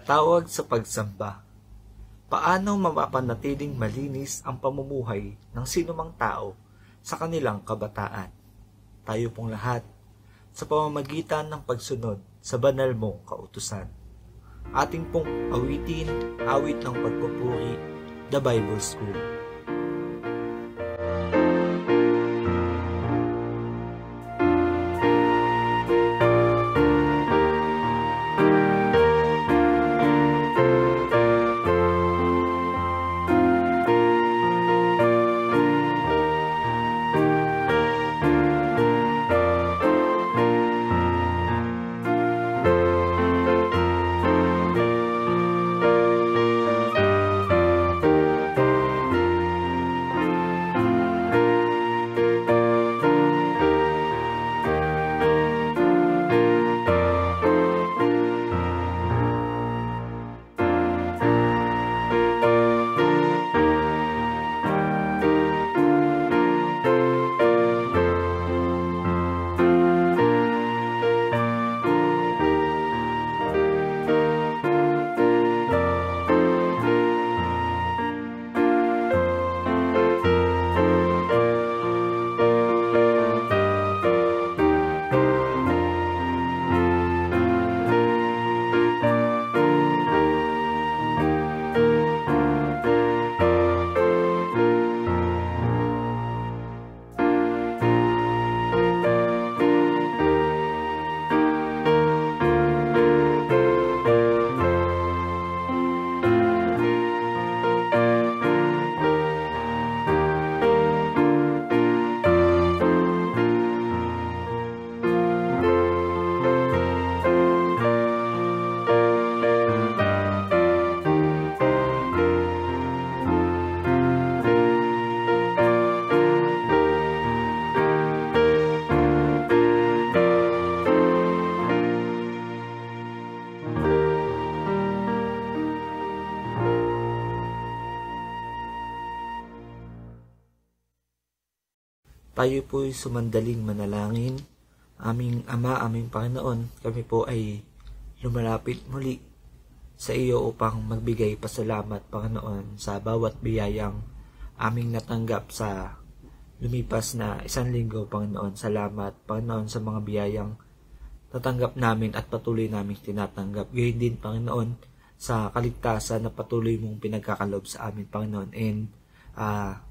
Tawag sa pagsamba. Paano mapapanatiling malinis ang pamumuhay ng sinumang tao sa kanilang kabataan? Tayo pong lahat sa pamamagitan ng pagsunod sa banal mong kautusan. Ating pong awitin, awit ng pagpupuri, The Bible School. Tayo po'y sumandaling manalangin. Aming Ama, aming Panginoon, kami po ay lumalapit muli sa iyo upang magbigay pasalamat, Panginoon, sa bawat biyayang aming natanggap sa lumipas na isang linggo, Panginoon. Salamat, Panginoon, sa mga biyayang natanggap namin at patuloy naming tinatanggap. Gayon din, Panginoon, sa kaligtasan na patuloy mong pinagkakalob sa amin, Panginoon. And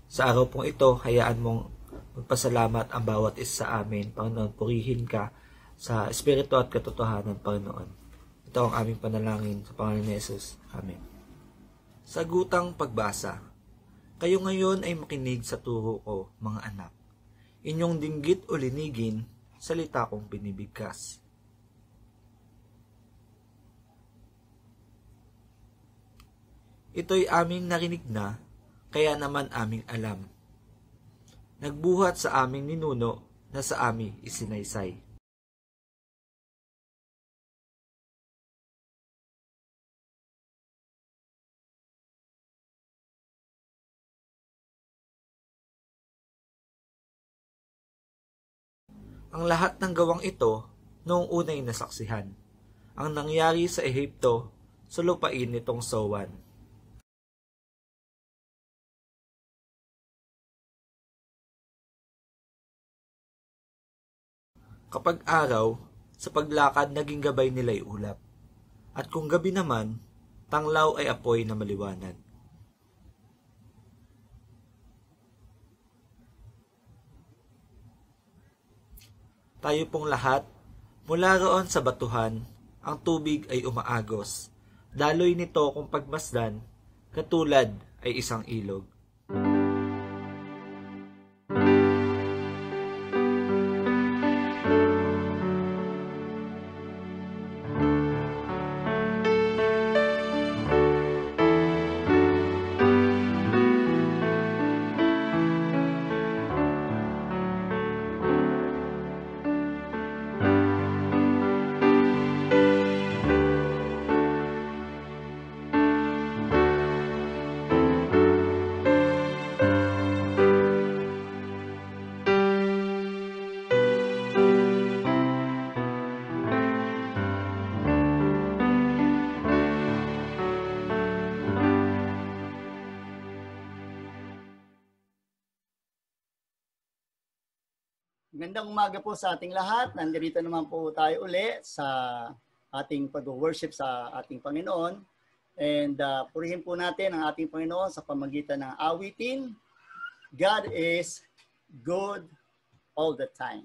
sa araw pong ito, hayaan mong magpasalamat ang bawat isa sa amin, Panginoon. Purihin ka sa espiritu at katotohanan, Panginoon. Ito ang aming panalangin sa pangalan ni Jesus. Amen. Sagutang pagbasa. Kayo ngayon ay makinig sa turo ko, mga anak. Inyong dinggit o linigin, salita kong binibigkas. Ito'y aming narinig na, kaya naman aming alam. Nagbuhat sa aming ninuno na sa aming isinaysay. Ang lahat ng gawang ito noong unay nasaksihan. Ang nangyari sa Ehipto sa lupain nitong Sowan. Kapag araw, sa paglakad naging gabay nila'y ulap. At kung gabi naman, tanglaw ay apoy na maliwanag. Tayo pong lahat, mula roon sa batuhan, ang tubig ay umaagos. Daloy nito kung pagmasdan, katulad ay isang ilog. Magandang umaga po sa ating lahat. Nandito naman po tayo uli sa ating pag-worship sa ating Panginoon. And purihin po natin ang ating Panginoon sa pamagitan ng awitin. God is good all the time.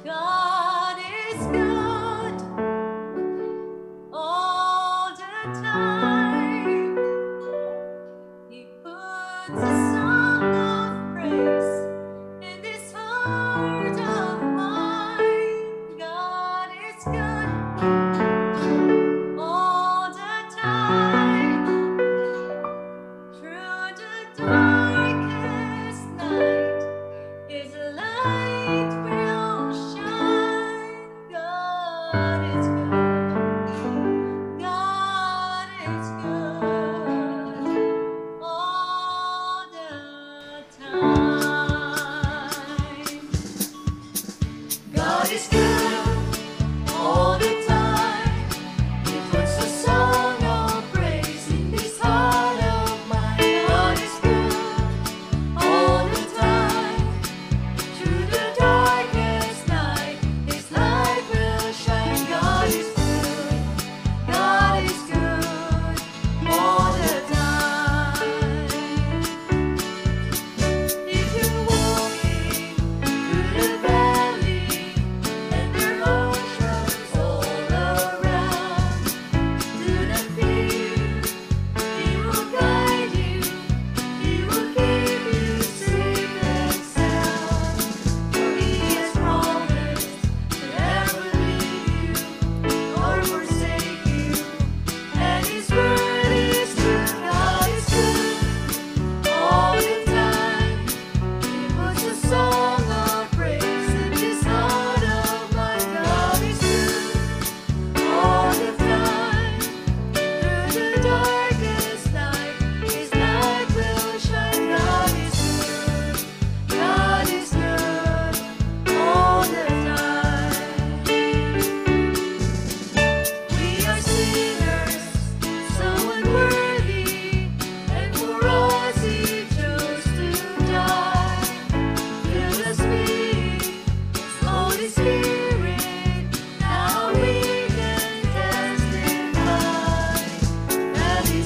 God is good all the time. He puts a song of praise in this heart of mine. God is good all the time. Through the darkest night, His light will shine. God is good. God is good all the time. God is good all the time. He puts a song of praise in this heart of mine. God is good all the time. Through the darkest night, His light will shine. God is good. God is good all the time. If you're walking through the valley and there are oceans all around, do not fear. He will guide you. He will keep you safe and sound. For He has promised to never leave you nor forsake you. And His word is true. God is good all the time. He puts a song of praise in this heart of mine. God is good all the time. Through the darkest night, His light will shine. God is good. God is good all the time. We are sinners, so unworthy, and for us He chose to die. Fill us with His Holy Spirit, now we can testify that He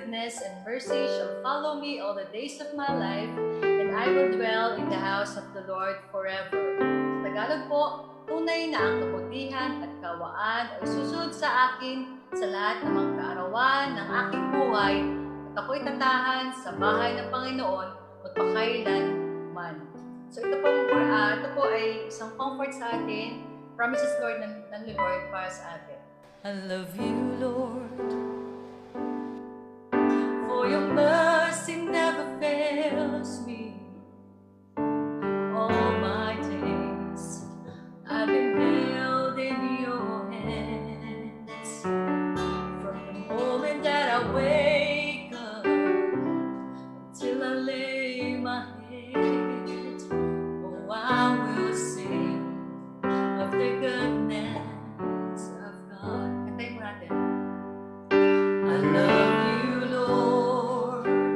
goodness and mercy shall follow me all the days of my life, and I will dwell in the house of the Lord forever. Sa Tagalog po, tunay na ang kabutihan at kawaan ay susunod sa akin sa lahat ng mga kaarawan ng aking buhay, at ako'y tatahan sa bahay ng Panginoon magpakailan man. So ito po ay isang comfort sa atin, promises Lord ng Lord para sa atin. I love you, Lord, for your mercy never fails me. All my days I've been held in your hands. From the moment that I wake up till I lay my head, oh, I will sing of the goodness of God. Kantayin mo natin. I love you, Lord,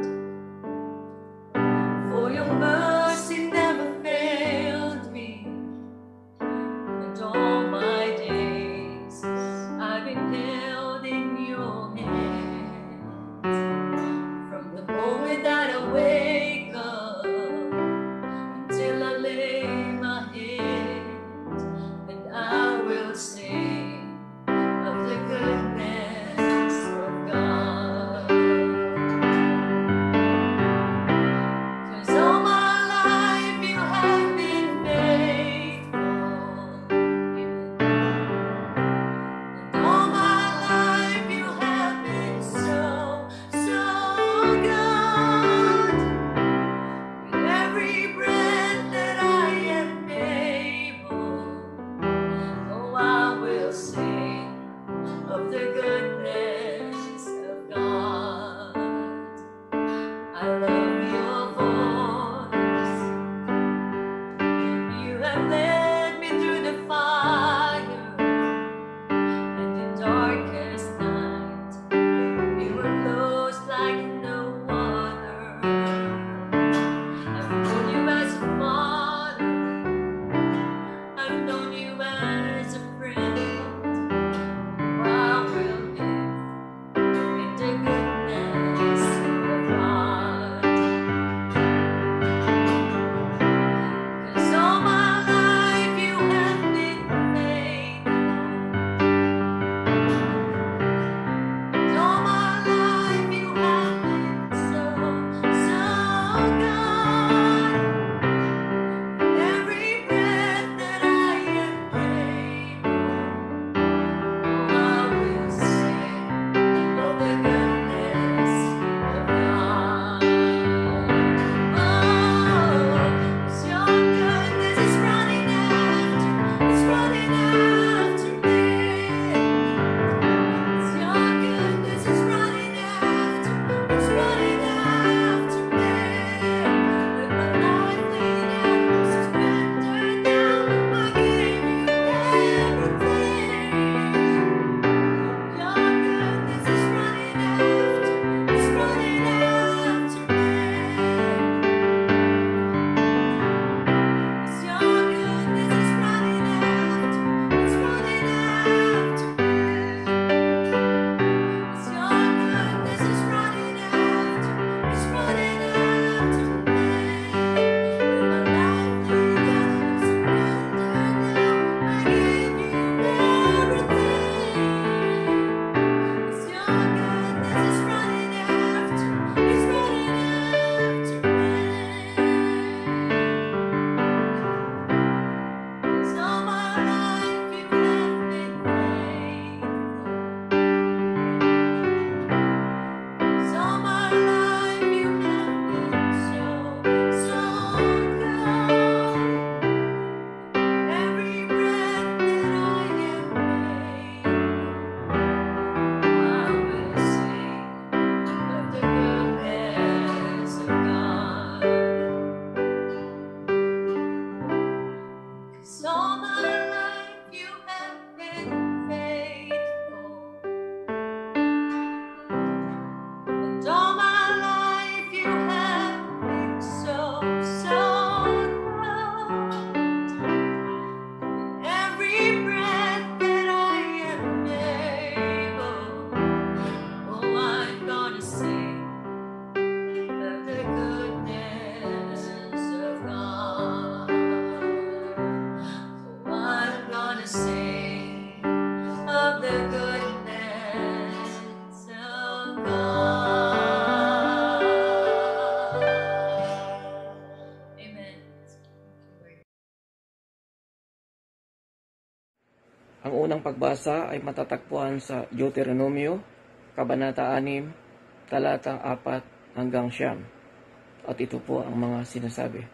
Ang unang pagbasa ay matatagpuan sa Deuteronomio, Kabanata 6, talata 4 hanggang 9. At ito po ang mga sinasabi.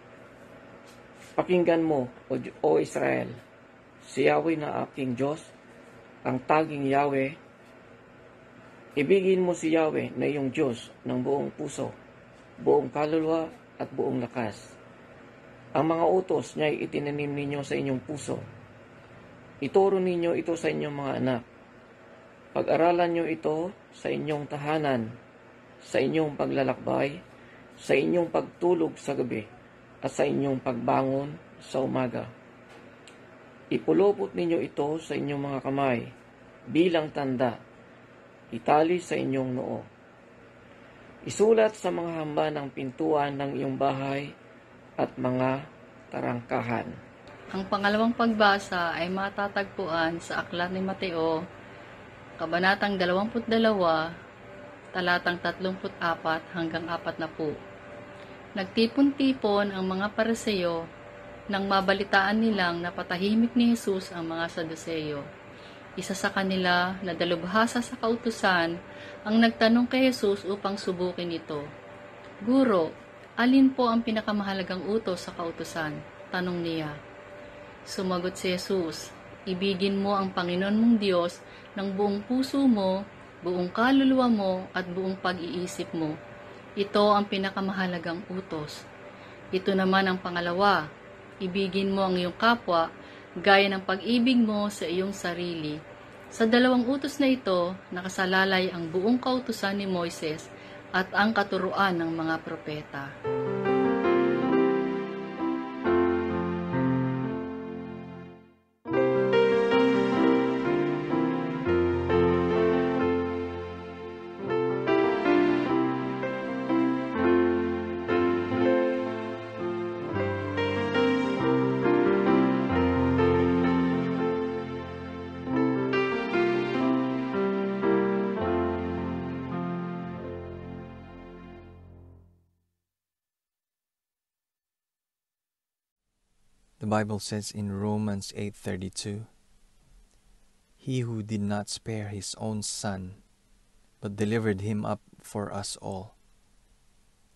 Pakinggan mo, O Israel, si Yahweh na aking Diyos, ang taging Yahweh. Ibigin mo si Yahweh na iyong Diyos ng buong puso, buong kaluluwa at buong lakas. Ang mga utos niya ay itinanim ninyo sa inyong puso. Ituro ninyo ito sa inyong mga anak. Pag-aralan nyo ito sa inyong tahanan, sa inyong paglalakbay, sa inyong pagtulog sa gabi, at sa inyong pagbangon sa umaga. Ipulupot ninyo ito sa inyong mga kamay, bilang tanda, itali sa inyong noo. Isulat sa mga hamba ng pintuan ng iyong bahay at mga tarangkahan. Ang pangalawang pagbasa ay matatagpuan sa Aklat ni Mateo, Kabanatang 22, talatang 34 hanggang 40. Nagtipon-tipon ang mga Pariseo nang mabalitaan nilang napatahimik ni Jesus ang mga Saduseyo. Isa sa kanila na dalubhasa sa kautusan ang nagtanong kay Jesus upang subukin ito. Guro, alin po ang pinakamahalagang utos sa kautusan? Tanong niya. Sumagot si Jesus, ibigin mo ang Panginoon mong Diyos ng buong puso mo, buong kaluluwa mo at buong pag-iisip mo. Ito ang pinakamahalagang utos. Ito naman ang pangalawa, ibigin mo ang iyong kapwa gaya ng pag-ibig mo sa iyong sarili. Sa dalawang utos na ito, nakasalalay ang buong kautusan ni Moises at ang katuruan ng mga propeta. The Bible says in Romans 8:32, He who did not spare his own son, but delivered him up for us all,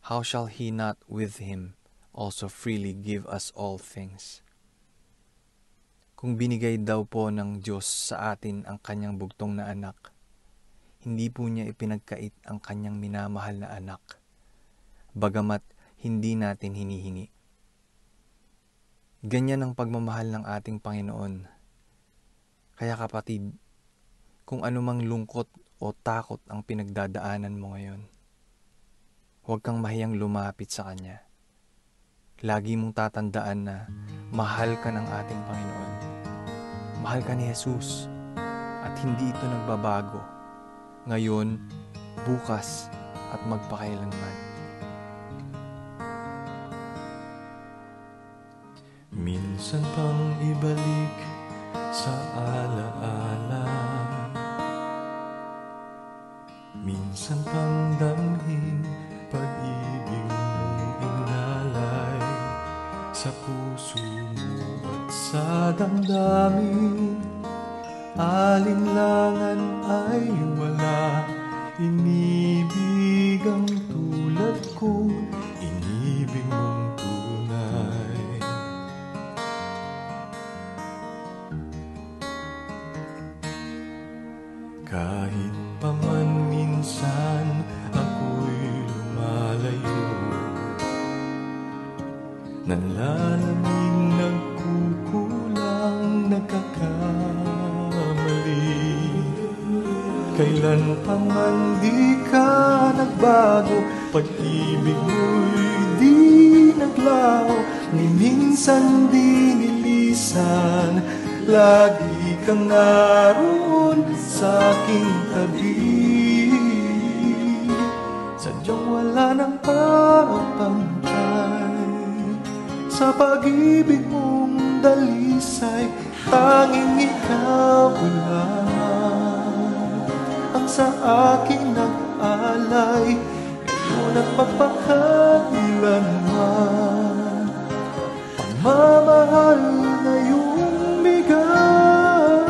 how shall he not with him also freely give us all things? Kung binigay daw po ng Diyos sa atin ang kanyang bugtong na anak, hindi po niya ipinagkait ang kanyang minamahal na anak, bagamat hindi natin hinihingi. Ganyan ang pagmamahal ng ating Panginoon. Kaya kapatid, kung anumang lungkot o takot ang pinagdadaanan mo ngayon, huwag kang mahiyang lumapit sa Kanya. Lagi mong tatandaan na mahal ka ng ating Panginoon. Mahal ka ni Jesus at hindi ito nagbabago. Ngayon, bukas at magpakailanman. Minsan pang ibalik sa alaala, minsan pang damhin pag-ibig mong inalay sa puso mo at sa damdamin. Alinlangan ay wala, inibig ang tulad ko, inibig mong tunay. Kahit pa man minsan ako'y lumalayo, nanlalamig, nagkukulang, nagkakamali. Kailan pa man di ka nagbago, pag-ibig mo'y di naglaho, ni minsan di nilisan, lagi kang naroon sa aking tabi. Sadyang wala nang papantay sa pag-ibig mong dalisay, tanging ikaw lang ang sa akin nag-alay, ngayon at magpakailanman. Pagmamahal na iyong bigay,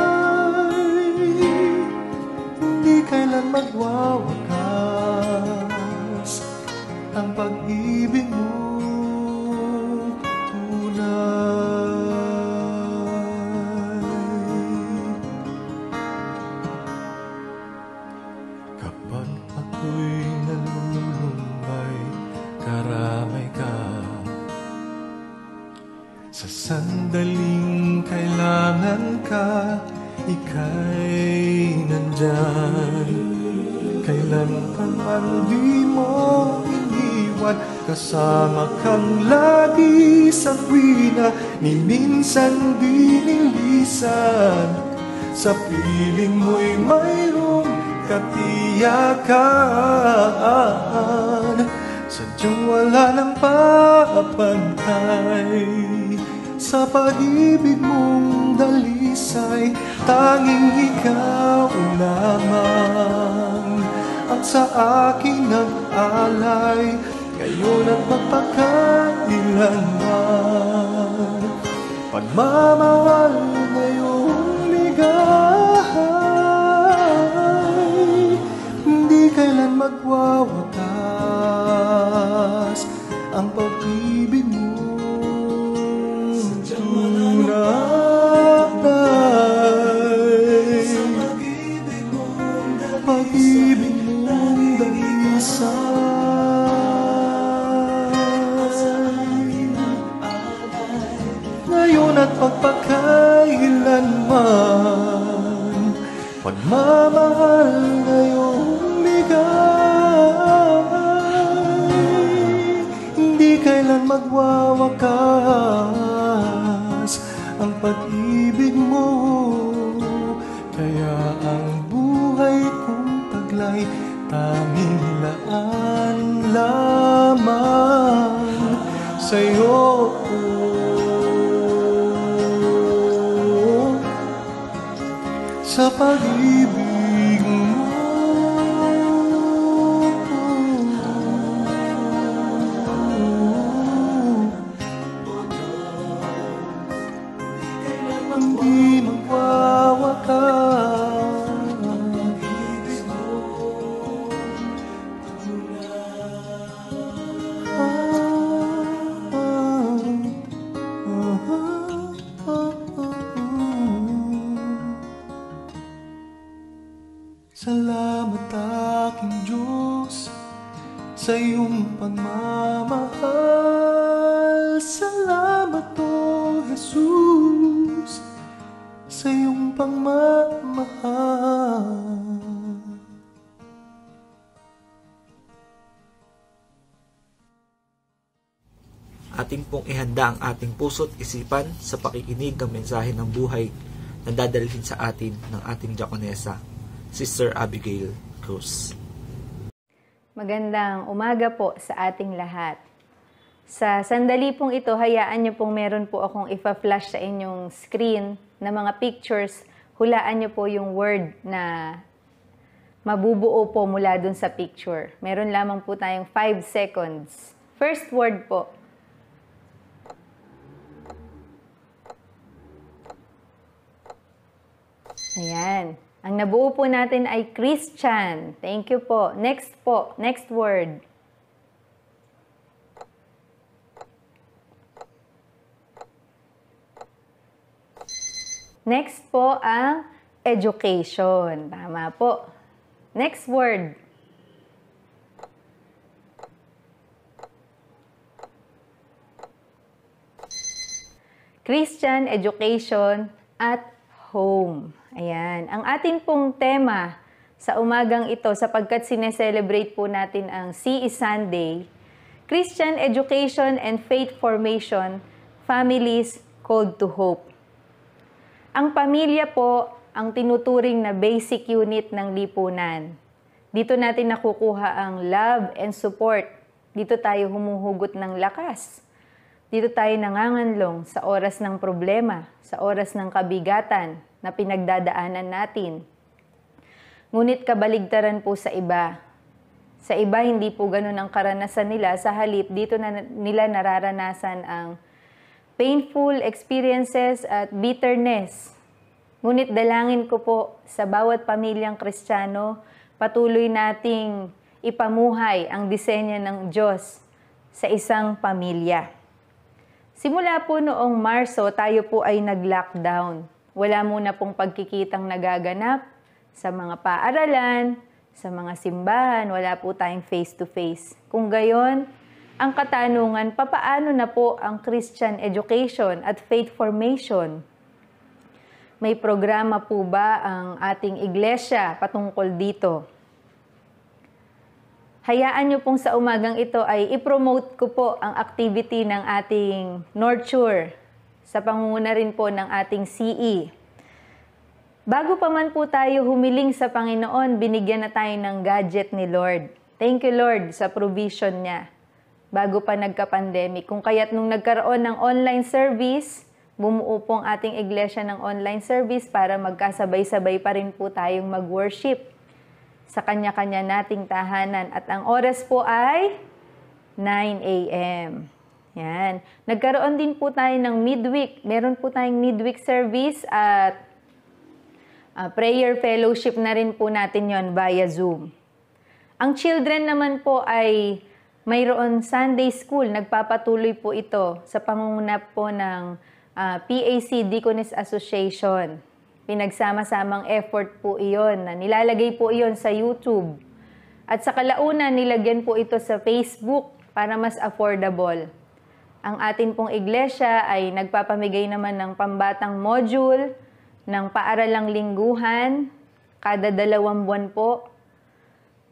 Sa sandaling kailangan ka, ika'y nandyan. Kailan ka man di mo iniwan, kasama kang lagi sa tuwina, ni minsan di nilisan. Sa piling mo'y mayroong katiyakan, sadyang wala nang papantay. Sa pag-ibig mong dalisay, tanging ikaw lamang ang sa akin nag-alay, ngayon at magpakailanman. Pagmamahal na iyong ligay, hindi kailan magwawakas ang pag-ibig mo. Tunay sa pag-ibig mong dalisay, ngayon at pagpakailanman. Pagmamahal na iyong bigay, hindi kailan magwawakas ang pag-ibig mo. Kaya ang buhay kong taglay, tanging laan lamang sa'yo. Sa pag-ibig mo, hindi magwawakas. Salamat aking Diyos sa iyong pagmamahal. Salamat o Jesus sa iyong pagmamahal. Ating pong ihanda ang ating puso't isipan sa pakikinig ng mensahe ng buhay na dadalhin sa atin ng ating diakonesa, Sister Abigail Cruz. Magandang umaga po sa ating lahat. Sa sandali pong ito, hayaan niyo pong meron po akong ipa-flash sa inyong screen na mga pictures. Hulaan niyo po yung word na mabubuo po mula dun sa picture. Meron lamang po tayong 5 seconds. First word po. Ayan. Ang nabuo po natin ay Christian. Thank you po. Next po. Next word. Next po ang education. Tama po. Next word. Christian, education, at home. Ayan. Ang ating pong tema sa umagang ito, sapagkat sineselebrate po natin ang CE Sunday, Christian Education and Faith Formation, Families Called to Hope. Ang pamilya po ang tinuturing na basic unit ng lipunan. Dito natin nakukuha ang love and support. Dito tayo humuhugot ng lakas. Dito tayo nanganganlong sa oras ng problema, sa oras ng kabigatan na pinagdadaanan natin. Ngunit kabaligtaran po sa iba. Sa iba, hindi po ganun ang karanasan nila. Sa halip, dito na nila nararanasan ang painful experiences at bitterness. Ngunit dalangin ko po sa bawat pamilyang Kristiyano, patuloy nating ipamuhay ang disenyo ng Diyos sa isang pamilya. Simula po noong Marso, tayo po ay nag-lockdown. Wala muna pong pagkikitang nagaganap sa mga paaralan, sa mga simbahan, wala po tayong face-to-face. Kung gayon, ang katanungan, papaano na po ang Christian education at faith formation? May programa po ba ang ating iglesia patungkol dito? Hayaan niyo pong sa umagang ito ay i-promote ko po ang activity ng ating Nurture sa pangunguna rin po ng ating CE. Bago pa man po tayo humiling sa Panginoon, binigyan na tayo ng gadget ni Lord. Thank you, Lord, sa provision niya. Bago pa nagka-pandemic. Kung kaya't nung nagkaroon ng online service, bumuo po ang ating iglesia ng online service para magkasabay-sabay pa rin po tayong mag-worship sa kanya-kanya nating tahanan. At ang oras po ay 9 a.m. Yan. Nagkaroon din po tayo ng midweek. Meron po tayong midweek service at prayer fellowship na rin po natin yon via Zoom. Ang children naman po ay mayroon Sunday school. Nagpapatuloy po ito sa pangunguna po ng PAC Deaconess Association. Pinagsama-samang effort po iyon na nilalagay po iyon sa YouTube. At sa kalaunan, nilagyan po ito sa Facebook para mas affordable. Ang atin pong iglesia ay nagpapamigay naman ng pambatang module, ng paaralang lingguhan, kada 2 buwan po,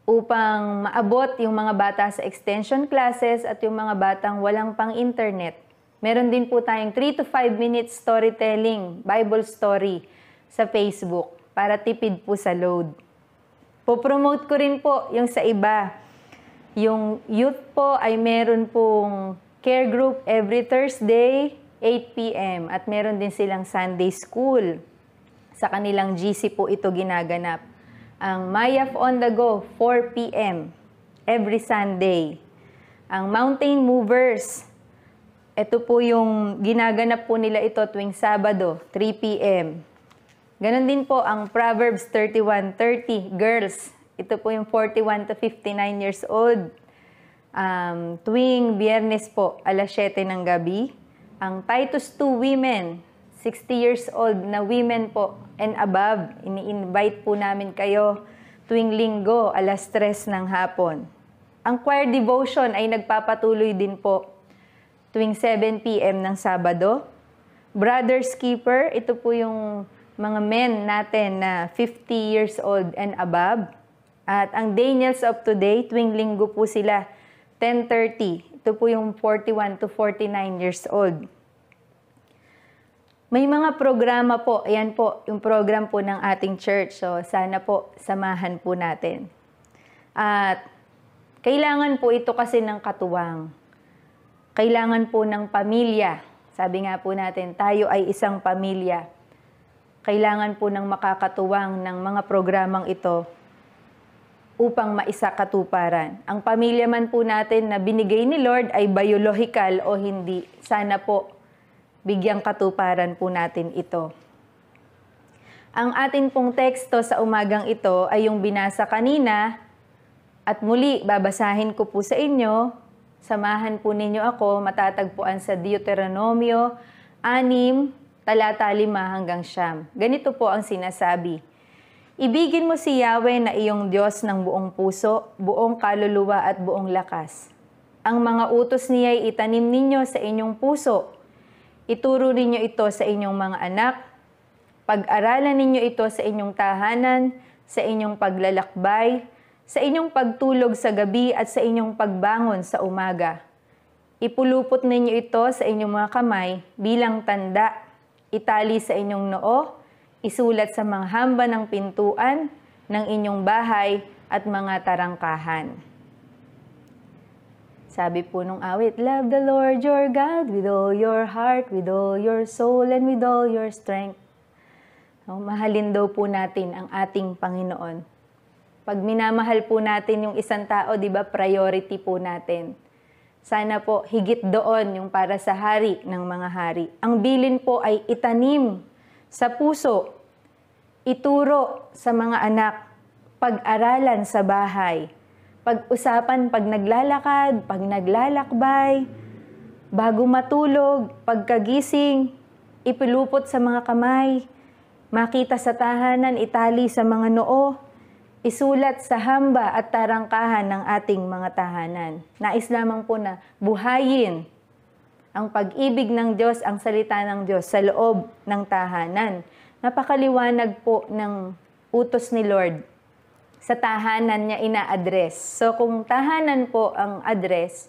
upang maabot yung mga bata sa extension classes at yung mga batang walang pang-internet. Meron din po tayong 3 to 5 minutes storytelling, Bible story, sa Facebook para tipid po sa load. Po-promote ko rin po yung sa iba. Yung youth po ay meron pong care group every Thursday, 8 p.m. At meron din silang Sunday school. Sa kanilang GC po ito ginaganap. Ang Mayaf on the Go, 4 p.m. every Sunday. Ang Mountain Movers, ito po yung ginaganap po nila ito tuwing Sabado, 3 p.m. Ganon din po ang Proverbs 31:30, girls. Ito po yung 41 to 59 years old. Tuwing Biyernes po, alas 7 ng gabi. Ang Titus 2 women, 60 years old na women po and above. Ini-invite po namin kayo tuwing Linggo, alas 3 ng hapon. Ang choir devotion ay nagpapatuloy din po tuwing 7 p.m. ng Sabado. Brother's Keeper, ito po yung mga men natin na 50 years old and above. At ang Daniels of Today, tuwing Linggo po sila, 10:30. Ito po yung 41 to 49 years old. May mga programa po, ayan po, yung program po ng ating church. So, sana po, samahan po natin. At kailangan po ito kasi ng katuwang. Kailangan po ng pamilya. Sabi nga po natin, tayo ay isang pamilya. Kailangan po ng makakatuwang ng mga programang ito upang maisakatuparan. Ang pamilya man po natin na binigay ni Lord ay biological o hindi. Sana po bigyang katuparan po natin ito. Ang atin pong teksto sa umagang ito ay yung binasa kanina at muli babasahin ko po sa inyo. Samahan po ninyo ako, matatagpuan sa Deuteronomio 6, talata 5 hanggang 9. Ganito po ang sinasabi. Ibigin mo si Yahweh na iyong Diyos ng buong puso, buong kaluluwa at buong lakas. Ang mga utos niya ay itanim ninyo sa inyong puso. Ituro ninyo ito sa inyong mga anak. Pag-aralan ninyo ito sa inyong tahanan, sa inyong paglalakbay, sa inyong pagtulog sa gabi at sa inyong pagbangon sa umaga. Ipulupot ninyo ito sa inyong mga kamay bilang tanda. Itali sa inyong noo, isulat sa mga hamba ng pintuan ng inyong bahay at mga tarangkahan. Sabi po nung awit, love the Lord your God with all your heart, with all your soul, and with all your strength. Mahalin daw po natin ang ating Panginoon. Pag minamahal po natin yung isang tao, di ba, priority po natin. Sana po higit doon yung para sa hari ng mga hari. Ang bilin po ay itanim sa puso, ituro sa mga anak, pag-aralan sa bahay, pag-usapan pag naglalakad, pag naglalakbay, bago matulog, pagkagising, ipilupot sa mga kamay, makita sa tahanan, itali sa mga noo, isulat sa hamba at tarangkahan ng ating mga tahanan. Nais lamang po na buhayin ang pag-ibig ng Diyos, ang salita ng Diyos sa loob ng tahanan. Napakaliwanag po ng utos ni Lord. Sa tahanan niya ina-address. So kung tahanan po ang address,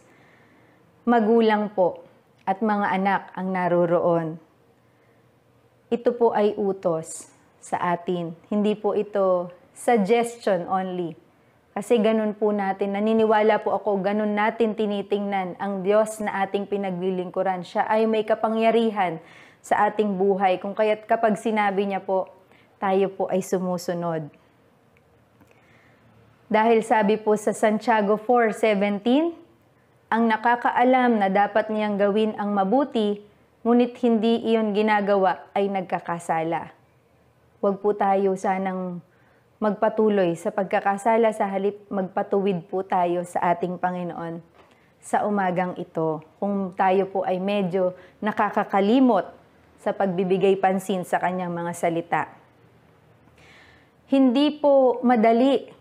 magulang po at mga anak ang naroroon. Ito po ay utos sa atin. Hindi po ito suggestion only. Kasi ganun po natin, naniniwala po ako, ganun natin tinitingnan ang Diyos na ating pinaglilingkuran. Siya ay may kapangyarihan sa ating buhay. Kung kaya't kapag sinabi niya po, tayo po ay sumusunod. Dahil sabi po sa Santiago 4:17, ang nakakaalam na dapat niyang gawin ang mabuti, ngunit hindi iyon ginagawa ay nagkakasala. Huwag po tayo sanang magpatuloy sa pagkakasala, sa halip magpatuwid po tayo sa ating Panginoon sa umagang ito. Kung tayo po ay medyo nakakakalimot sa pagbibigay pansin sa kanyang mga salita. Hindi po madali.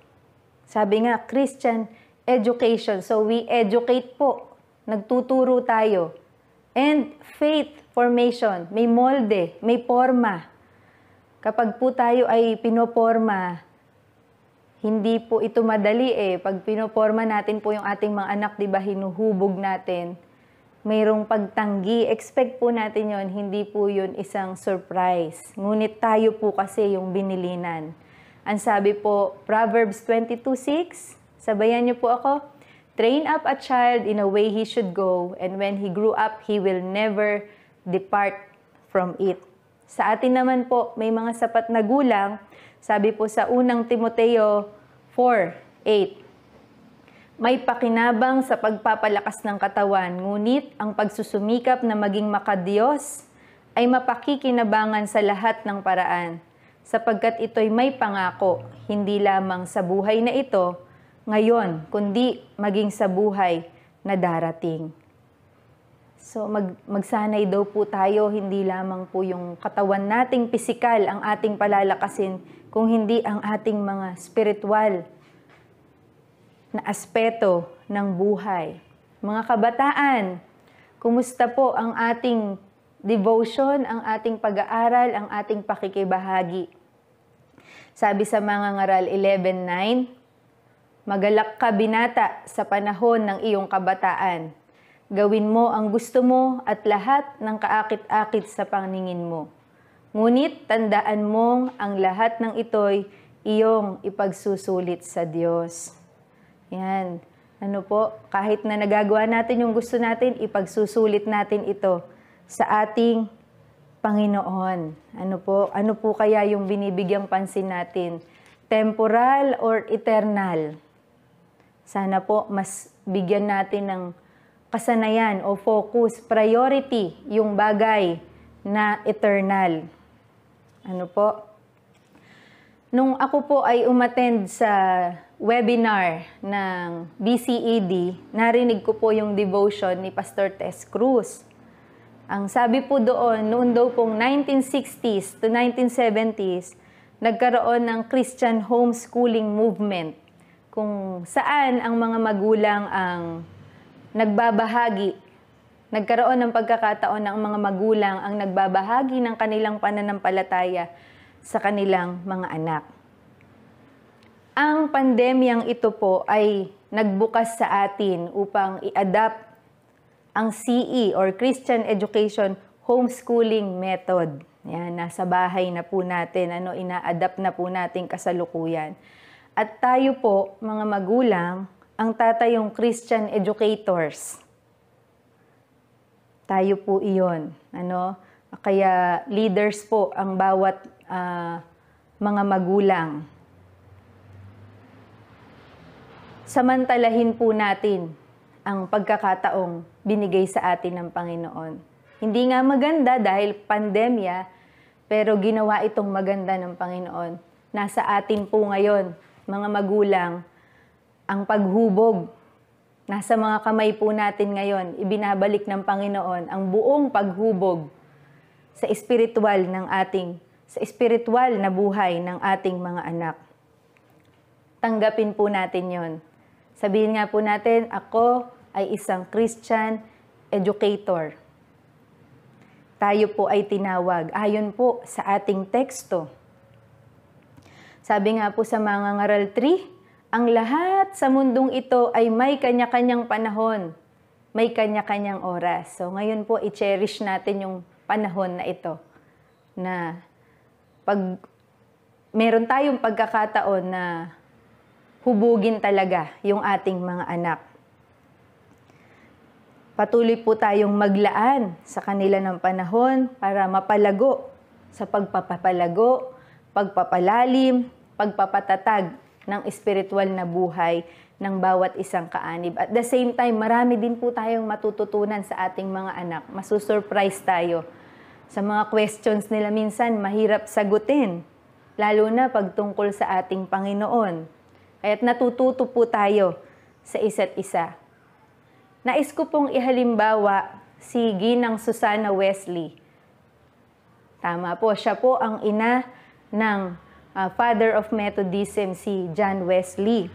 Sabi nga, Christian education. So we educate po. Nagtuturo tayo. And faith formation. May molde, may forma. Kapag po tayo ay pinoporma, hindi po ito madali eh. Pag pinoporma natin po yung ating mga anak, di ba, hinuhubog natin. Mayroong pagtanggi. Expect po natin yon, hindi po yun isang surprise. Ngunit tayo po kasi yung binilinan. Ang sabi po, Proverbs 22:6, sabayan niyo po ako, train up a child in a way he should go, and when he grew up, he will never depart from it. Sa atin naman po, may mga sapat na gulang, sabi po sa unang Timoteo 4:8, may pakinabang sa pagpapalakas ng katawan, ngunit ang pagsusumikap na maging makadiyos ay mapakikinabangan sa lahat ng paraan, sapagkat ito'y may pangako, hindi lamang sa buhay na ito, ngayon, kundi maging sa buhay na darating. So magsanay daw po tayo, hindi lamang po yung katawan nating pisikal ang ating palalakasin, kung hindi ang ating mga spiritual na aspeto ng buhay. Mga kabataan, kumusta po ang ating devotion, ang ating pag-aaral, ang ating pakikibahagi? Sabi sa mga ngaral 11:9, magalak ka binata sa panahon ng iyong kabataan. Gawin mo ang gusto mo at lahat ng kaakit-akit sa paningin mo. Ngunit tandaan mong ang lahat ng ito'y iyong ipagsusulit sa Diyos. Yan. Ano po, kahit na nagagawa natin yung gusto natin, ipagsusulit natin ito sa ating Panginoon. Ano po kaya yung binibigyang pansin natin? Temporal or eternal? Sana po mas bigyan natin ng kasanayan o focus, priority, yung bagay na eternal. Ano po? Nung ako po ay umattend sa webinar ng BCED, narinig ko po yung devotion ni Pastor Tess Cruz. Ang sabi po doon, noon daw pong 1960s to 1970s, nagkaroon ng Christian homeschooling movement, kung saan ang mga magulang ang nagbabahagi, nagkaroon ng pagkakataon ng mga magulang ang nagbabahagi ng kanilang pananampalataya sa kanilang mga anak. Ang pandemyang ito po ay nagbukas sa atin upang i-adapt ang CE or Christian Education Homeschooling Method. Yan, nasa bahay na po natin, ina-adapt na po natin kasalukuyan. At tayo po, mga magulang, ang tatayong Christian educators. Tayo po iyon. Kaya leaders po ang bawat mga magulang. Samantalahin po natin ang pagkakataong binigay sa atin ng Panginoon. Hindi nga maganda dahil pandemya, pero ginawa itong maganda ng Panginoon. Nasa atin po ngayon, mga magulang, ang paghubog. Nasa mga kamay po natin ngayon, ibinabalik ng Panginoon ang buong paghubog sa espiritual na buhay ng ating mga anak. tanggapin po natin yon. Sabihin nga po natin, ako ay isang Christian educator. Tayo po ay tinawag ayon po sa ating teksto. Sabi nga po sa mga ngaral 3, ang lahat sa mundong ito ay may kanya-kanyang panahon, may kanya-kanyang oras. So ngayon po, i-cherish natin yung panahon na ito. Na pag meron tayong pagkakataon na hubugin talaga yung ating mga anak. Patuloy po tayong maglaan sa kanila ng panahon para mapalago sa pagpapalago, pagpapalalim, pagpapatatag ng espiritual na buhay ng bawat isang kaanib. At the same time, marami din po tayong matututunan sa ating mga anak. Masusurprise tayo sa mga questions nila minsan mahirap sagutin, lalo na pagtungkol sa ating Panginoon. Kaya't natututo po tayo sa isa't isa. Nais ko pong ihalimbawa si Ginang Susana Wesley. Tama po, siya po ang ina ng Father of Methodism, si John Wesley.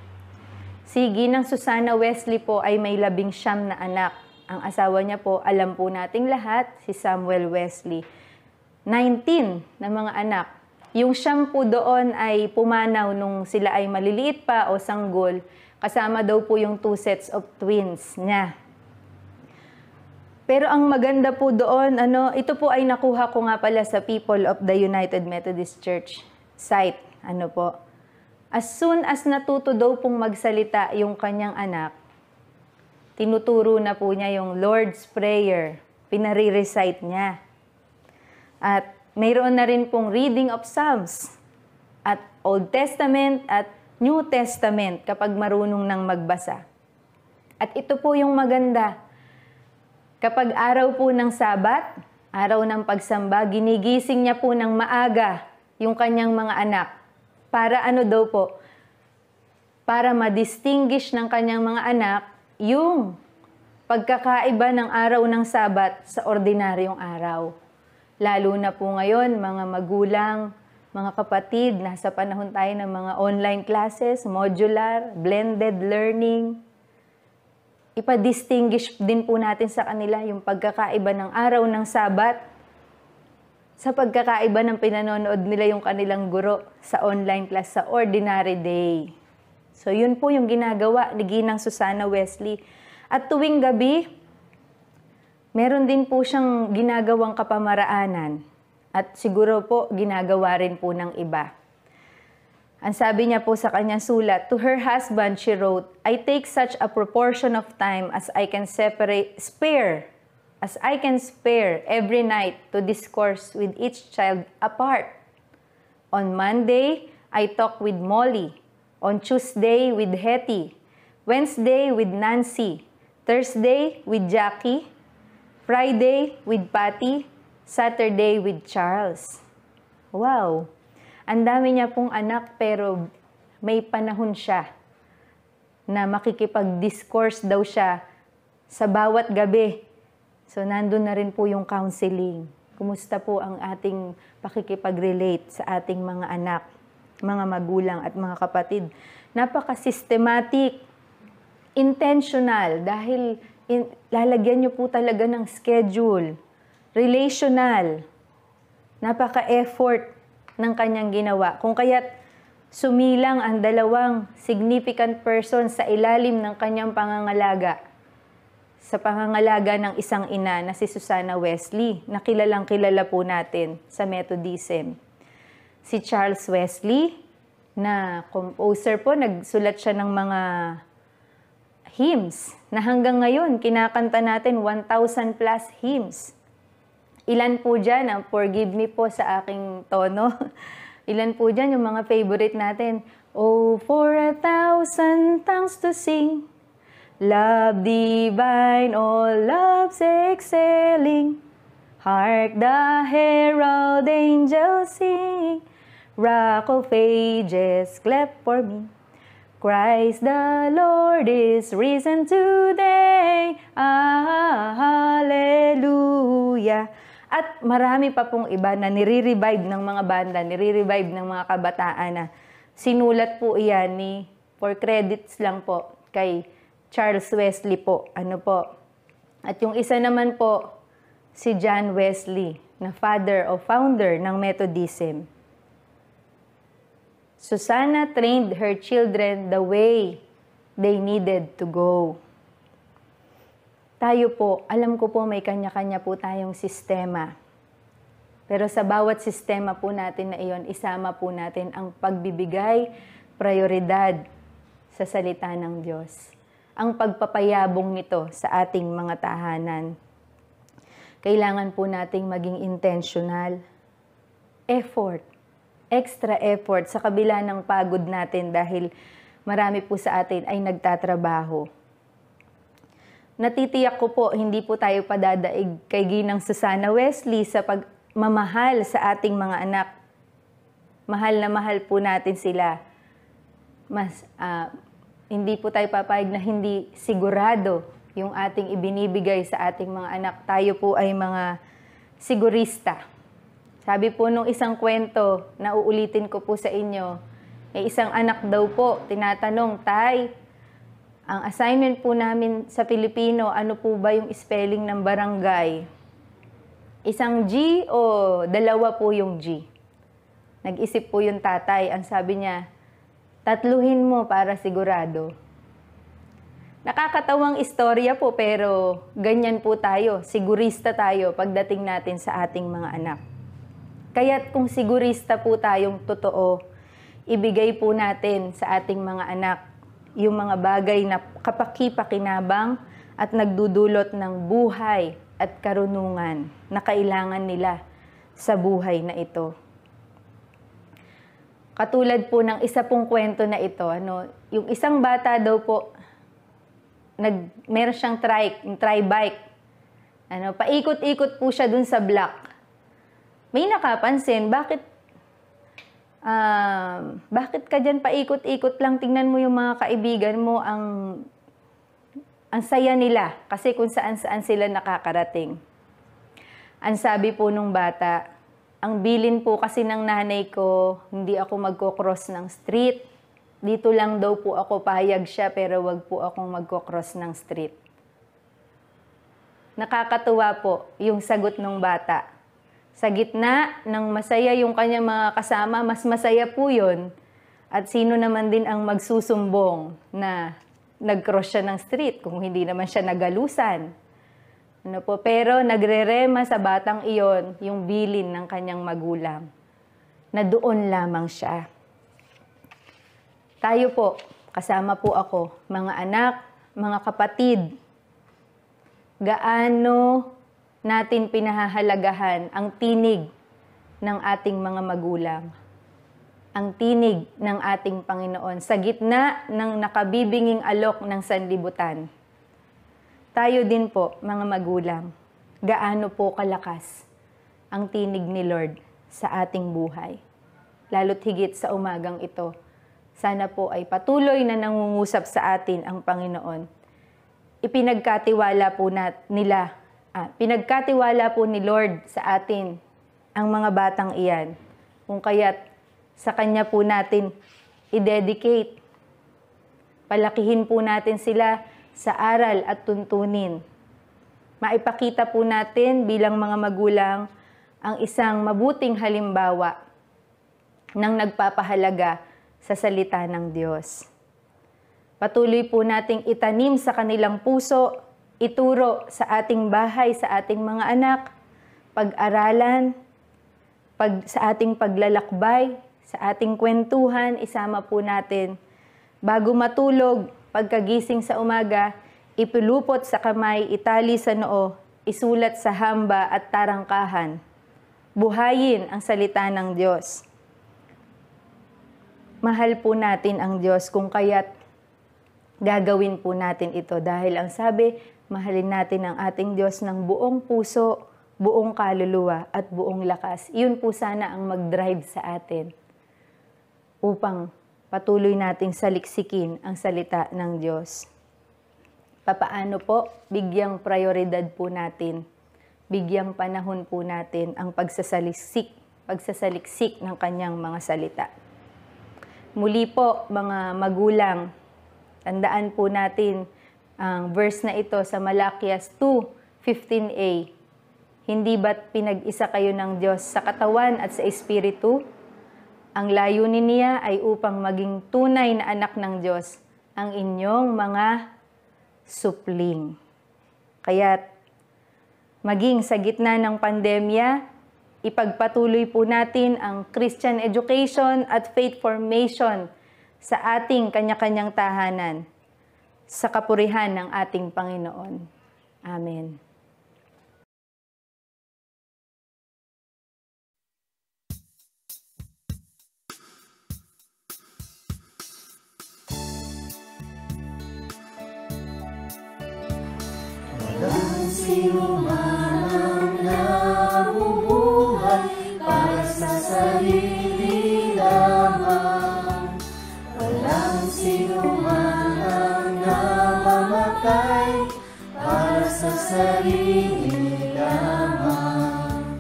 Si Ginang Susana Wesley po ay may 19 na anak. Ang asawa niya po, alam po nating lahat, si Samuel Wesley. 19 na mga anak. Yung 9 po doon ay pumanaw nung sila ay maliliit pa o sanggol. Kasama daw po yung 2 sets of twins niya. Pero ang maganda po doon, ito po ay nakuha ko nga pala sa People of the United Methodist Church site. As soon as natuto daw pong magsalita yung kanyang anak, tinuturo na po niya yung Lord's Prayer. Pinare-recite niya. At mayroon na rin pong reading of Psalms at Old Testament at New Testament kapag marunong nang magbasa. At ito po yung maganda. Kapag araw po ng Sabat, araw ng pagsamba, ginigising niya po ng maaga yung kanyang mga anak. Para para ma-distinguish ng kanyang mga anak yung pagkakaiba ng araw ng Sabat sa ordinaryong araw. Lalo na po ngayon, mga magulang, mga kapatid, nasa panahon tayo ng mga online classes, modular, blended learning. Ipa-distinguish din po natin sa kanila yung pagkakaiba ng araw ng Sabat sa pagkakaiba ng pinanonood nila yung kanilang guro sa online class sa ordinary day. So yun po yung ginagawa ni Ginang Susana Wesley. At tuwing gabi, meron din po siyang ginagawang kapamaraanan. At siguro po, ginagawa rin po ng iba. Ang sabi niya po sa kanyang sulat, to her husband, she wrote, I take such a proportion of time as I can spare every night to discourse with each child apart. On Monday, I talk with Molly. On Tuesday, with Hetty. Wednesday, with Nancy. Thursday, with Jackie. Friday, with Patty. Saturday, with Charles. Wow! Ang dami niya pong anak pero may panahon siya na makikipag-discourse daw siya sa bawat gabi. So, nandun na rin po yung counseling. Kumusta po ang ating pakikipag-relate sa ating mga anak, mga magulang at mga kapatid. Napaka-systematic, intentional, dahil lalagyan niyo po talaga ng schedule, relational, napaka-effort ng kanyang ginawa. Kung kaya't sumilang ang 2 significant persons sa ilalim ng kanyang pangangalaga, sa pangangalaga ng isang ina na si Susana Wesley, na kilalang-kilala po natin sa Methodism. Si Charles Wesley, na composer po, nagsulat siya ng mga hymns na hanggang ngayon kinakanta natin 1,000 plus hymns. Ilan po dyan, forgive me po sa aking tono, ilan po dyan yung mga favorite natin. Oh, for 1,000 tongues to sing, love divine, all love's excelling. Hark the herald angels sing, Rock of Ages, clap for me. Christ the Lord is risen today. Hallelujah. At marami pa pong iba na nire-revive ng mga banda, nire-revive ng mga kabataan na sinulat po iyan ni for credits lang po kay Charles Wesley po. Ano po? At yung isa naman po, si John Wesley, na father o founder ng Methodism. Susanna trained her children the way they needed to go. Tayo po, alam ko po may kanya-kanya po tayong sistema. Pero sa bawat sistema po natin na iyon, isama po natin ang pagbibigay prioridad sa salita ng Diyos. Ang pagpapayabong nito sa ating mga tahanan. Kailangan po nating maging intentional. Effort. Extra effort sa kabila ng pagod natin dahil marami po sa atin ay nagtatrabaho. Natitiyak ko po, hindi po tayo padadaig kay Ginang Susana Wesley sa pagmamahal sa ating mga anak. Mahal na mahal po natin sila. Hindi po tayo papayag na hindi sigurado yung ating ibinibigay sa ating mga anak. Tayo po ay mga sigurista. Sabi po nung isang kwento na uulitin ko po sa inyo, isang anak daw po, tinatanong, Tay, ang assignment po namin sa Filipino, ano po ba yung spelling ng barangay? Isang G o dalawa po yung G? Nag-isip po yung tatay. Ang sabi niya, tatluhin mo para sigurado. Nakakatawang istorya po pero ganyan po tayo. Sigurista tayo pagdating natin sa ating mga anak. Kaya't kung sigurista po tayong totoo, ibigay po natin sa ating mga anak yung mga bagay na kapaki-pakinabang at nagdudulot ng buhay at karunungan na kailangan nila sa buhay na ito. Katulad po ng isa pong kwento na ito, yung isang bata daw po, meron siyang tri-bike. Paikot-ikot po siya dun sa block. May nakapansin, bakit ka dyan paikot-ikot lang? Tingnan mo yung mga kaibigan mo, ang saya nila kasi kung saan-saan sila nakakarating. Ang sabi po nung bata, ang bilin po kasi ng nanay ko, hindi ako magkocross ng street. Dito lang daw po ako, pahayag siya, pero wag po akong magkocross ng street. Nakakatuwa po yung sagot ng bata. Sa gitna ng masaya yung kanyang mga kasama, mas masaya po yun. At sino naman din ang magsusumbong na nag-cross siya ng street kung hindi naman siya nagalusan. Pero nagre-rema sa batang iyon yung bilin ng kanyang magulang na doon lamang siya. Tayo po, kasama po ako, mga anak, mga kapatid, gaano natin pinahahalagahan ang tinig ng ating mga magulang, ang tinig ng ating Panginoon sa gitna ng nakabibinging alok ng sanlibutan. Tayo din po, mga magulang, gaano po kalakas ang tinig ni Lord sa ating buhay. Lalo't higit sa umagang ito, sana po ay patuloy na nangungusap sa atin ang Panginoon. Pinagkatiwala po ni Lord sa atin ang mga batang iyan. Kung kaya't sa Kanya po natin i-dedicate. Palakihin po natin sila sa aral at tuntunin. Maipakita po natin bilang mga magulang ang isang mabuting halimbawa ng nagpapahalaga sa salita ng Diyos. Patuloy po nating itanim sa kanilang puso, ituro sa ating bahay, sa ating mga anak, pag-aralan, sa ating paglalakbay, sa ating kwentuhan, isama po natin. Bago matulog, pagkagising sa umaga, ipilupot sa kamay, itali sa noo, isulat sa hamba at tarangkahan. Buhayin ang salita ng Diyos. Mahal po natin ang Diyos kung kaya't gagawin po natin ito dahil ang sabi, mahalin natin ang ating Diyos ng buong puso, buong kaluluwa at buong lakas. Iyon po sana ang mag-drive sa atin upang patuloy nating saliksikin ang salita ng Diyos. Papaano po? Bigyang prioridad po natin. Bigyang panahon po natin ang pagsasaliksik ng kanyang mga salita. Muli po, mga magulang, tandaan po natin ang verse na ito sa Malakias 2:15a. Hindi ba't pinag-isa kayo ng Diyos sa katawan at sa espiritu? Ang layunin niya ay upang maging tunay na anak ng Diyos ang inyong mga supling. Kaya't maging sa gitna ng pandemya, ipagpatuloy po natin ang Christian education at faith formation sa ating kanya-kanyang tahanan sa kapurihan ng ating Panginoon. Amen. Walang sino man ang nabubuhay para sa sarili lamang. Walang sino man ang namamatay para sa sarili lamang.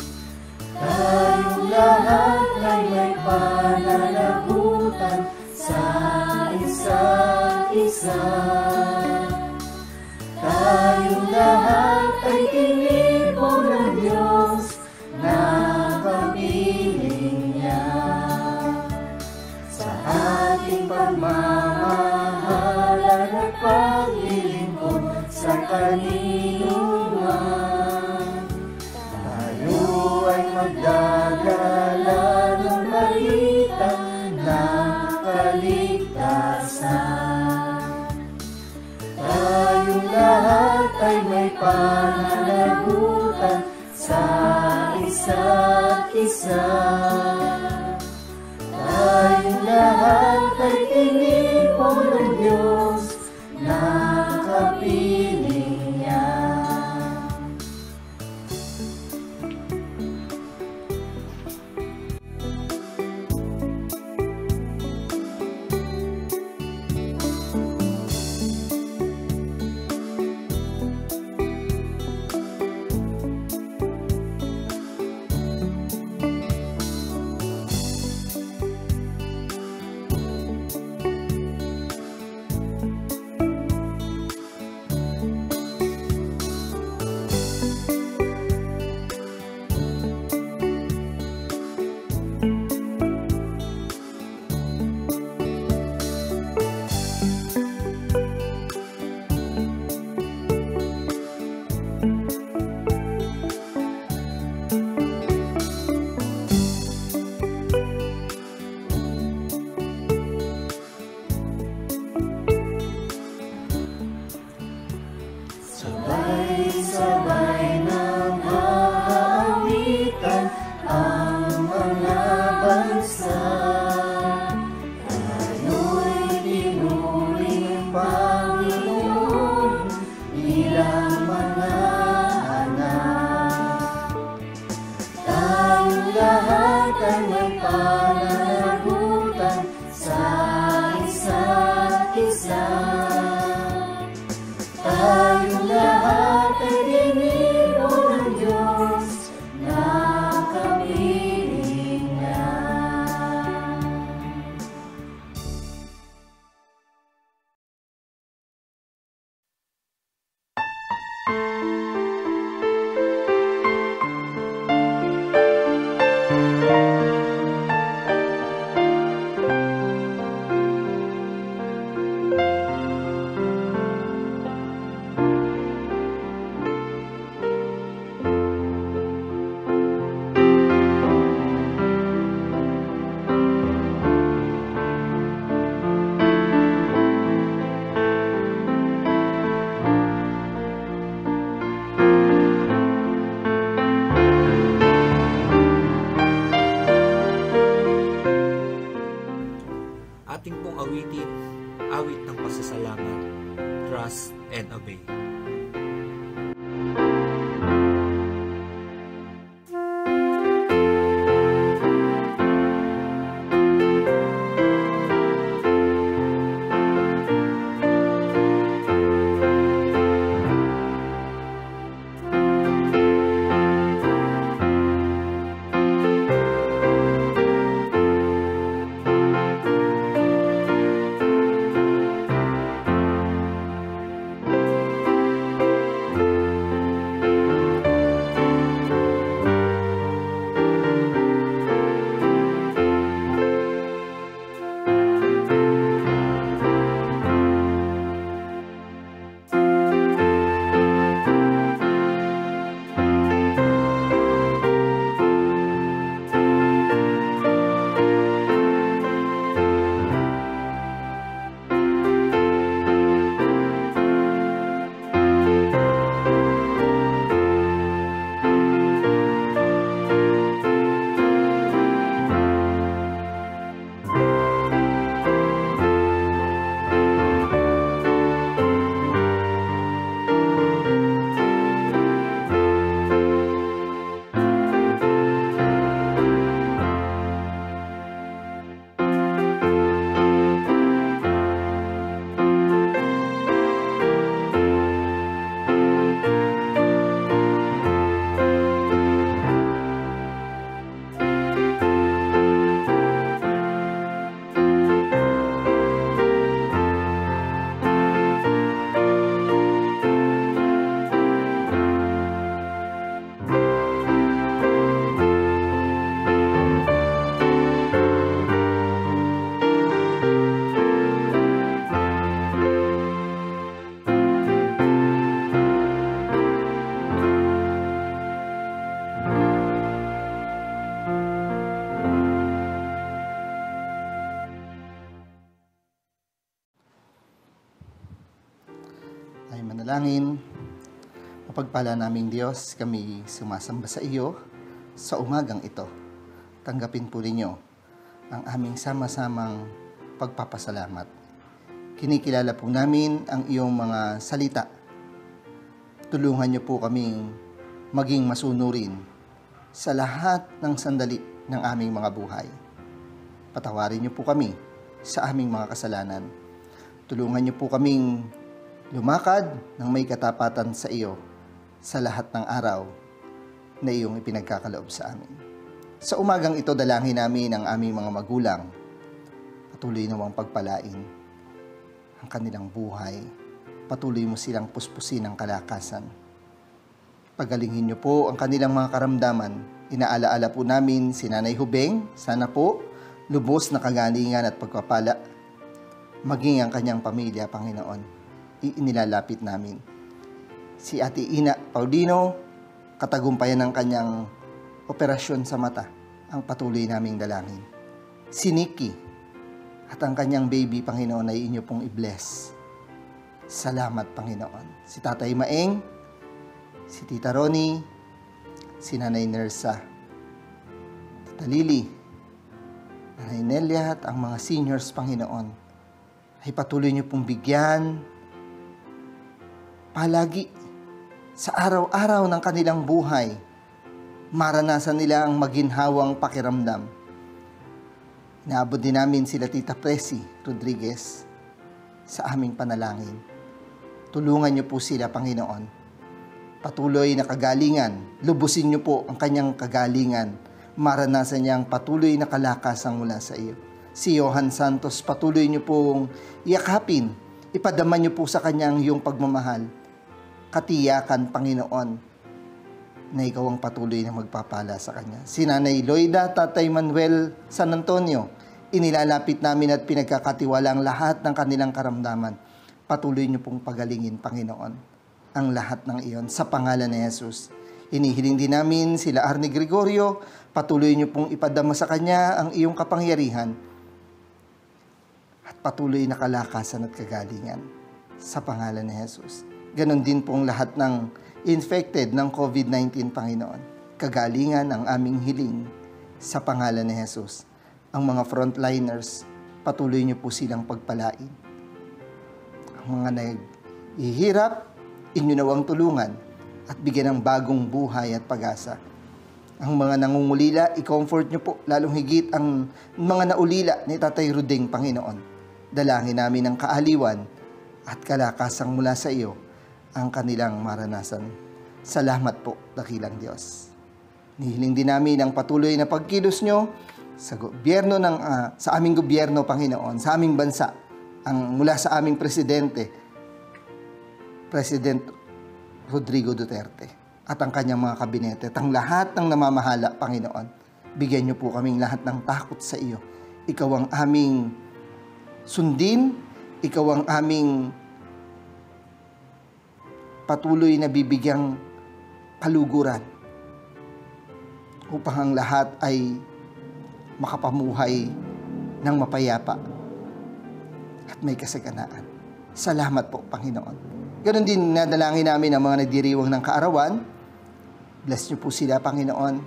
Tayong lahat ay may pananagutan sa isa't isa. Tayong lahat ay tinipon ng Diyos na kapiling niya. Sa ating pagmamahalan at paglilingkod sa kanino man, tayo ay magdadala ng balita ng kaligtasan. Tayong lahat ay may pananagutan sa isa't isa. Tayong lahat ay tinipon ng Diyos na kapiling niya. Sabay-sabay nang aawitan ang mga bansa. Tayo'y tinuring Panginoon bilang mga anak. Tayong lahat ay may pananagutan sa isa't isa. Tayong lahat ay tinipon ng Diyos na kapiling niya. Ating pong awitin, awit ng pasasalamat, trust and obey. manalangin. Mapagpala naming Diyos, kami sumasamba sa iyo sa umagang ito. Tanggapin po ninyo ang aming sama-samang pagpapasalamat. Kinikilala po namin ang iyong mga salita. Tulungan niyo po kaming maging masunurin sa lahat ng sandali ng aming mga buhay. Patawarin niyo po kami sa aming mga kasalanan. Tulungan niyo po kaming lumakad ng may katapatan sa iyo sa lahat ng araw na iyong ipinagkakaloob sa amin. Sa umagang ito, dalangin namin ang aming mga magulang. Patuloy nawang pagpalain ang kanilang buhay. Patuloy mo silang puspusin ng kalakasan. Pagalingin niyo po ang kanilang mga karamdaman. Inaalaala po namin si Nanay Hubeng. Sana po lubos na kagalingan at pagpapala maging ang kanyang pamilya, Panginoon. Inilalapit namin. Si Ate Ina Paulino, katagumpayan ng kanyang operasyon sa mata, ang patuloy naming dalangin. Si Nikki at ang kanyang baby, Panginoon, ay inyo pong i-bless. Salamat, Panginoon. Si Tatay Maeng, si Tita Ronnie, si Nanay Nersa, Tita Lily, Nanay Nelia at ang mga seniors, Panginoon, ay patuloy niyo pong bigyan palagi sa araw-araw ng kanilang buhay. Maranasan nila ang maginhawang pakiramdam. Inaabot din namin sila Tita Presi Rodriguez sa aming panalangin. Tulungan niyo po sila, Panginoon. Patuloy na kagalingan. Lubusin niyo po ang kanyang kagalingan. Maranasan niya ang patuloy na kalakasan mula sa iyo. Si Johan Santos, patuloy niyo pong yakapin. Ipadama niyo po sa kanyang iyong pagmamahal. Katiyakan, Panginoon, na ikaw ang patuloy na magpapala sa kanya. Si Nanay Loida, Tatay Manuel San Antonio, inilalapit namin at pinagkakatiwala ang lahat ng kanilang karamdaman. Patuloy niyo pong pagalingin, Panginoon, ang lahat ng iyon sa pangalan ni Jesus. Inihiling din namin sila Arnie Gregorio, patuloy niyo pong ipadama sa kanya ang iyong kapangyarihan at patuloy na kalakasan at kagalingan sa pangalan ni Jesus. Ganon din pong lahat ng infected ng COVID-19, Panginoon. Kagalingan ang aming hiling sa pangalan ni Jesus. Ang mga frontliners, patuloy niyo po silang pagpalain. Ang mga naghihirap, inyo nawang tulungan at bigyan ng bagong buhay at pag-asa. Ang mga nangungulila, i-comfort niyo po, lalong higit ang mga naulila ni Tatay Rudeng, Panginoon. Dalangin namin ang kaaliwan at kalakasang mula sa iyo ang kanilang maranasan. Salamat po, dakilang Diyos. Nihiling din namin ang patuloy na pagkilos nyo sa gobyerno sa aming gobyerno, Panginoon, sa aming bansa, mula sa aming presidente, President Rodrigo Duterte, at ang kanyang mga kabinete, at ang lahat ng namamahala, Panginoon. Bigyan niyo po kaming lahat ng takot sa iyo. Ikaw ang aming sundin, ikaw ang aming patuloy na bibigyang kaluguran upang ang lahat ay makapamuhay ng mapayapa at may kasaganaan. Salamat po, Panginoon. Ganon din nadalangin namin ang mga nagdiriwang ng kaarawan. Bless niyo po sila, Panginoon.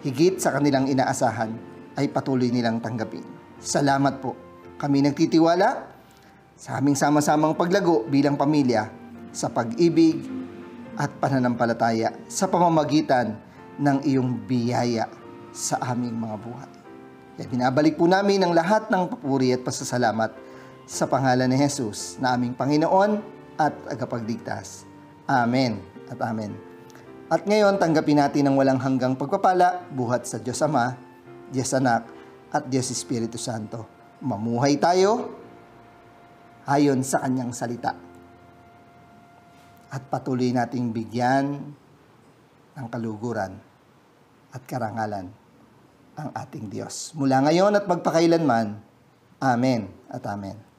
Higit sa kanilang inaasahan ay patuloy nilang tanggapin. Salamat po. Kami nagtitiwala sa aming sama-samang paglago bilang pamilya sa pag-ibig at pananampalataya sa pamamagitan ng iyong biyaya sa aming mga buhay. Kaya binabalik po namin ang lahat ng papuri at pasasalamat sa pangalan ni Jesus na aming Panginoon at agapagligtas. Amen at amen. At ngayon, tanggapin natin ang walang hanggang pagpapala buhat sa Diyos Ama, Diyos Anak, at Diyos Espiritu Santo. Mamuhay tayo ayon sa kanyang salita. At patuloy nating bigyan ng kaluguran at karangalan ang ating Diyos. Mula ngayon at magpakailanman. Amen at amen.